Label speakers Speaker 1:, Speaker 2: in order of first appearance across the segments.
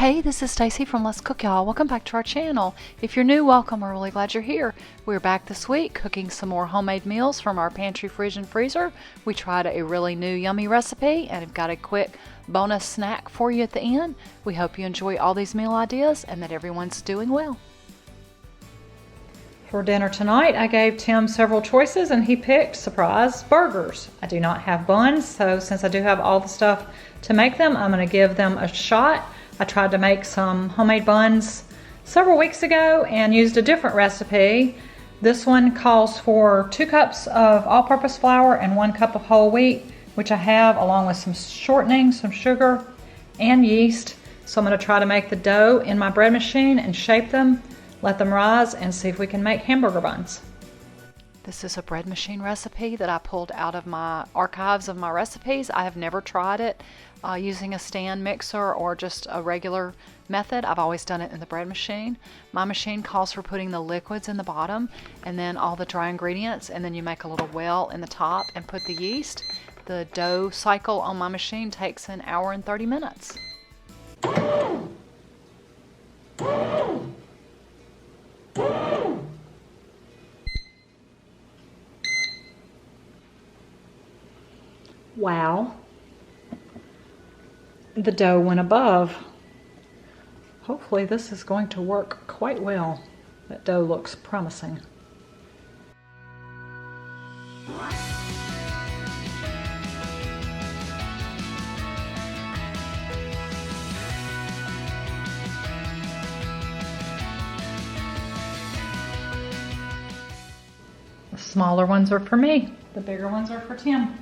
Speaker 1: Hey, this is Stacy from Let's Cook Y'all. Welcome back to our channel. If you're new, welcome. We're really glad you're here. We're back this week cooking some more homemade meals from our pantry, fridge, and freezer. We tried a really new yummy recipe and have got a quick bonus snack for you at the end. We hope you enjoy all these meal ideas and that everyone's doing well.
Speaker 2: For dinner tonight, I gave Tim several choices and he picked, surprise, burgers. I do not have buns, so since I do have all the stuff to make them, I'm going to give them a shot. I tried to make some homemade buns several weeks ago and used a different recipe. This one calls for 2 cups of all-purpose flour and 1 cup of whole wheat, which I have, along with some shortening, some sugar, and yeast. So I'm going to try to make the dough in my bread machine and shape them, let them rise, and see if we can make hamburger buns.
Speaker 1: This is a bread machine recipe that I pulled out of my archives of my recipes. I have never tried it using a stand mixer or just a regular method. I've always done it in the bread machine. My machine calls for putting the liquids in the bottom and then all the dry ingredients, and then you make a little well in the top and put the yeast. The dough cycle on my machine takes an hour and 30 minutes.
Speaker 2: Wow. The dough went above. Hopefully this is going to work quite well. That dough looks promising. The smaller ones are for me. The bigger ones are for Tim.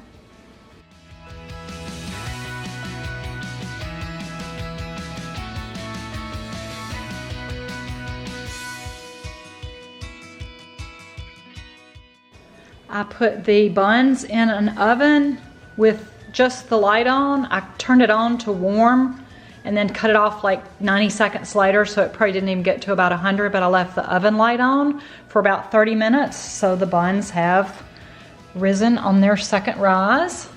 Speaker 2: I put the buns in an oven with just the light on. I turned it on to warm and then cut it off like 90 seconds later, so it probably didn't even get to about 100, but I left the oven light on for about 30 minutes, so the buns have risen on their second rise.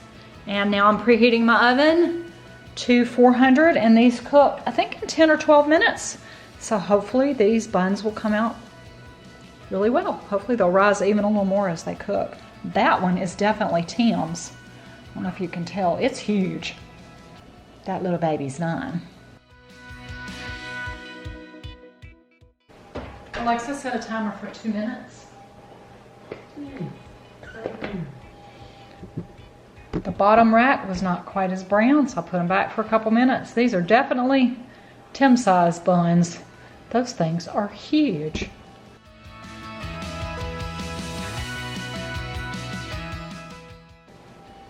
Speaker 2: And now I'm preheating my oven to 400, and these cook, I think, in 10 or 12 minutes. So hopefully these buns will come out really well. Hopefully they'll rise even a little more as they cook. That one is definitely Tim's. I don't know if you can tell, it's huge. That little baby's 9. Alexa, set a timer for 2 minutes. The bottom rack was not quite as brown, so I'll put them back for a couple minutes. These are definitely Tim-size buns. Those things are huge.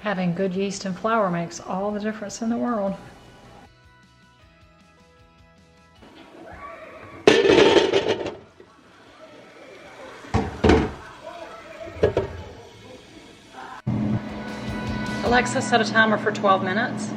Speaker 2: Having good yeast and flour makes all the difference in the world. Alexa, set a timer for 12 minutes.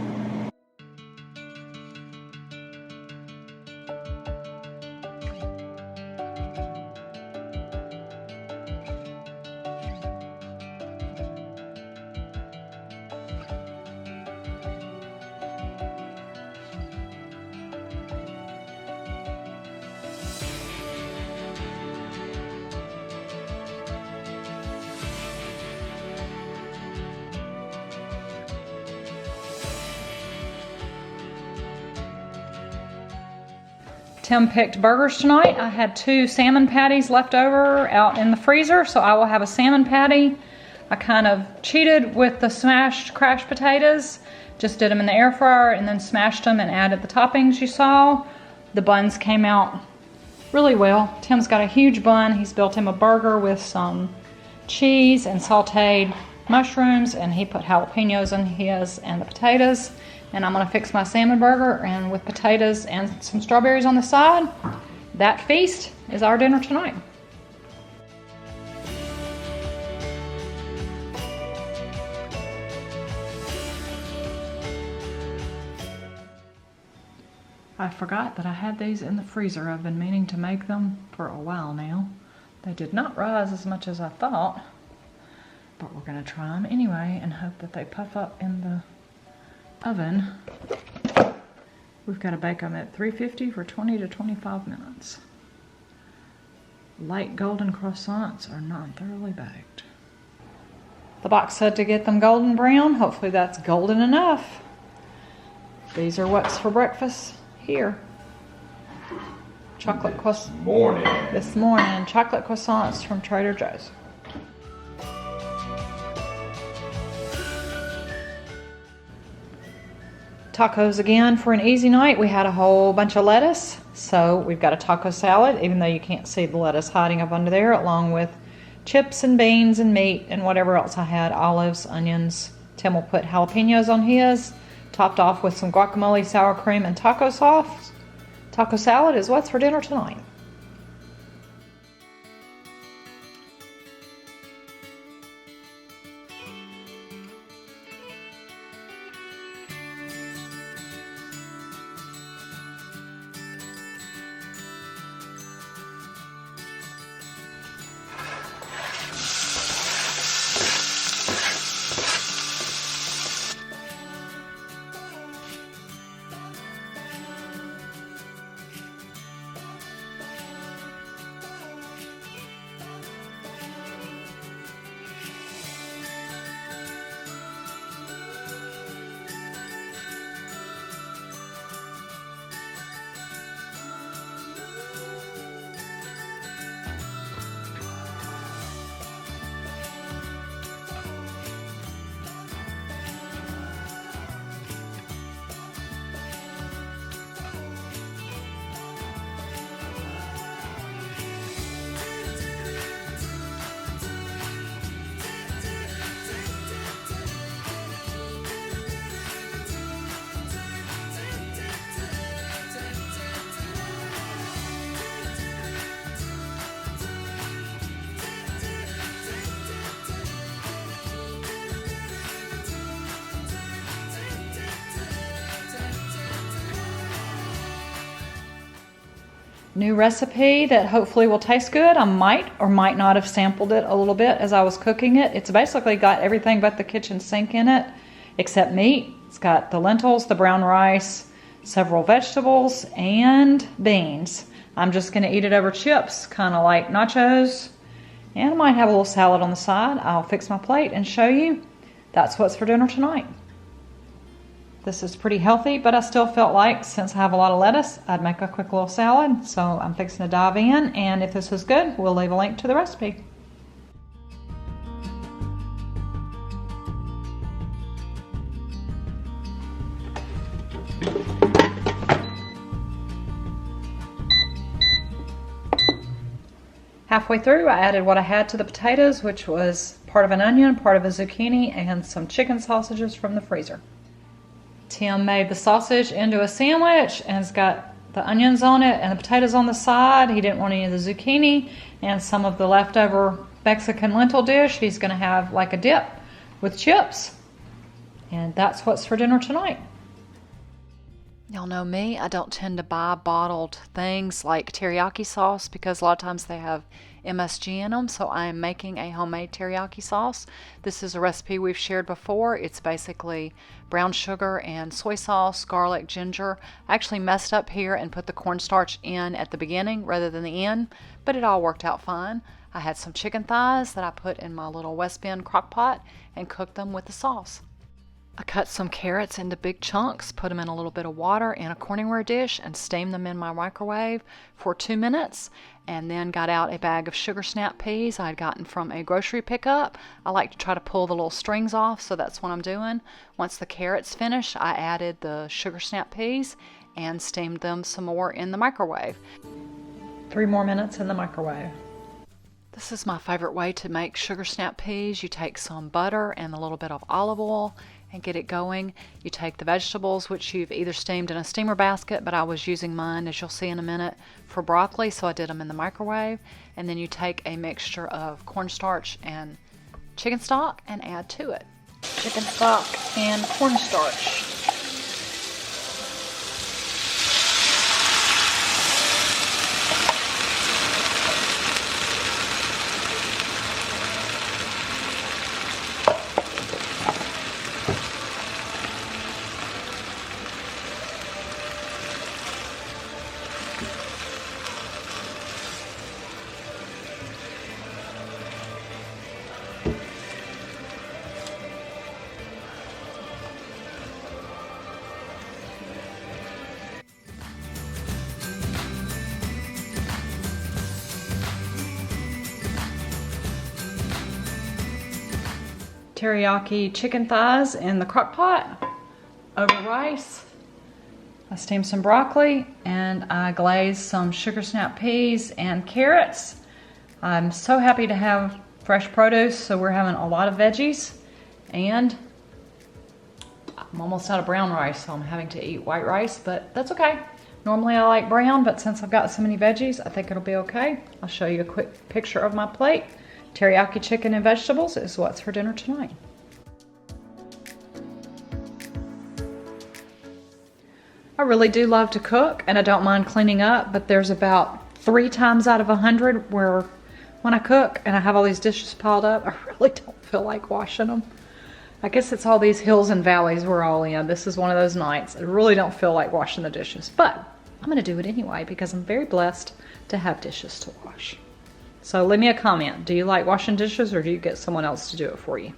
Speaker 2: Tim picked burgers tonight. I had 2 salmon patties left over out in the freezer, so I will have a salmon patty. I kind of cheated with the smashed crushed potatoes. Just did them in the air fryer and then smashed them and added the toppings you saw. The buns came out really well. Tim's got a huge bun. He's built him a burger with some cheese and sauteed mushrooms, and he put jalapenos in his and the potatoes. And I'm gonna fix my salmon burger and with potatoes and some strawberries on the side. That feast is our dinner tonight. I forgot that I had these in the freezer. I've been meaning to make them for a while now. They did not rise as much as I thought, but we're gonna try them anyway and hope that they puff up in the oven We've got to bake them at 350 for 20 to 25 minutes. Light golden croissants are not thoroughly baked. The box said to get them golden brown. Hopefully that's golden enough. These are what's for breakfast here. Chocolate croissants. This morning, chocolate croissants from Trader Joe's. Tacos again for an easy night. We had a whole bunch of lettuce, so we've got a taco salad, even though you can't see the lettuce hiding up under there, along with chips and beans and meat and whatever else I had, olives, onions. Tim will put jalapenos on his, topped off with some guacamole, sour cream, and taco sauce. Taco salad is what's for dinner tonight. New recipe that hopefully will taste good. I might or might not have sampled it a little bit as I was cooking it. It's basically got everything but the kitchen sink in it, except meat. It's got the lentils, the brown rice, several vegetables, and beans. I'm just going to eat it over chips, kind of like nachos. And I might have a little salad on the side. I'll fix my plate and show you. That's what's for dinner tonight. This is pretty healthy, but I still felt like, since I have a lot of lettuce, I'd make a quick little salad. So I'm fixing to dive in, and if this is good, we'll leave a link to the recipe. Halfway through, I added what I had to the potatoes, which was part of an onion, part of a zucchini, and some chicken sausages from the freezer. Tim made the sausage into a sandwich, and it's got the onions on it and the potatoes on the side. He didn't want any of the zucchini, and some of the leftover Mexican lentil dish he's going to have like a dip with chips. And that's what's for dinner tonight.
Speaker 1: Y'all know me, I don't tend to buy bottled things like teriyaki sauce because a lot of times they have MSG in them, so I am making a homemade teriyaki sauce. This is a recipe we've shared before. It's basically brown sugar and soy sauce, garlic, ginger. I actually messed up here and put the cornstarch in at the beginning rather than the end, but it all worked out fine. I had some chicken thighs that I put in my little West Bend crock pot and cooked them with the sauce. I cut some carrots into big chunks, put them in a little bit of water in a Corningware dish, and steamed them in my microwave for 2 minutes, and then got out a bag of sugar snap peas I had gotten from a grocery pickup. I like to try to pull the little strings off, so that's what I'm doing. Once the carrots finish, I added the sugar snap peas and steamed them some more in the microwave.
Speaker 2: 3 more minutes in the microwave.
Speaker 1: This is my favorite way to make sugar snap peas. You take some butter and a little bit of olive oil and get it going. You take the vegetables, which you've either steamed in a steamer basket, but I was using mine, as you'll see in a minute, for broccoli, so I did them in the microwave. And then you take a mixture of cornstarch and chicken stock and add to it.
Speaker 2: Chicken stock and cornstarch. teriyaki chicken thighs in the crock pot over rice. I steamed some broccoli and I glazed some sugar snap peas and carrots. I'm so happy to have fresh produce, so we're having a lot of veggies, and I'm almost out of brown rice, so I'm having to eat white rice, but that's okay. Normally I like brown, but since I've got so many veggies, I think it'll be okay. I'll show you a quick picture of my plate. Teriyaki chicken and vegetables is what's for dinner tonight. I really do love to cook, and I don't mind cleaning up, but there's about 3 times out of 100 where when I cook and I have all these dishes piled up, I really don't feel like washing them. I guess it's all these hills and valleys we're all in. This is one of those nights. I really don't feel like washing the dishes, but I'm going to do it anyway because I'm very blessed to have dishes to wash. So leave me a comment. Do you like washing dishes, or do you get someone else to do it for you?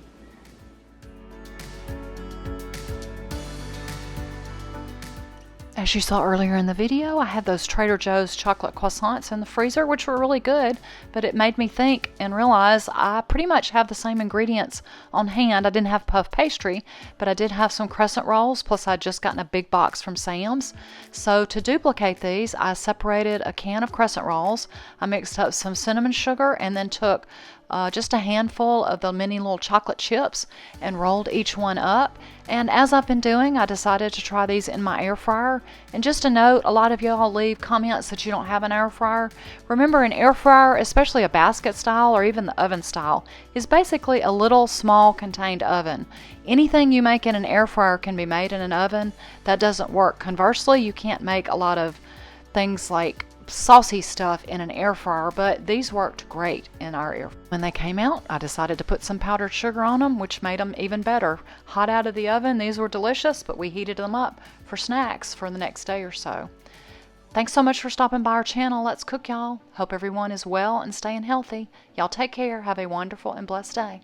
Speaker 1: As you saw earlier in the video, I had those Trader Joe's chocolate croissants in the freezer, which were really good, but it made me think and realize I pretty much have the same ingredients on hand. I didn't have puff pastry, but I did have some Crescent rolls, plus I'd just gotten a big box from Sam's. So to duplicate these, I separated a can of Crescent rolls, I mixed up some cinnamon sugar, and then took just a handful of the mini little chocolate chips and rolled each one up. And as I've been doing, I decided to try these in my air fryer. And just a note, a lot of y'all leave comments that you don't have an air fryer. Remember, an air fryer, especially a basket style or even the oven style, is basically a little small contained oven. Anything you make in an air fryer can be made in an oven. That doesn't work. Conversely, you can't make a lot of things like saucy stuff in an air fryer, but these worked great in our air fryer. When they came out, I decided to put some powdered sugar on them, which made them even better. Hot out of the oven, these were delicious, but we heated them up for snacks for the next day or so. Thanks so much for stopping by our channel. Let's cook, y'all. Hope everyone is well and staying healthy. Y'all take care. Have a wonderful and blessed day.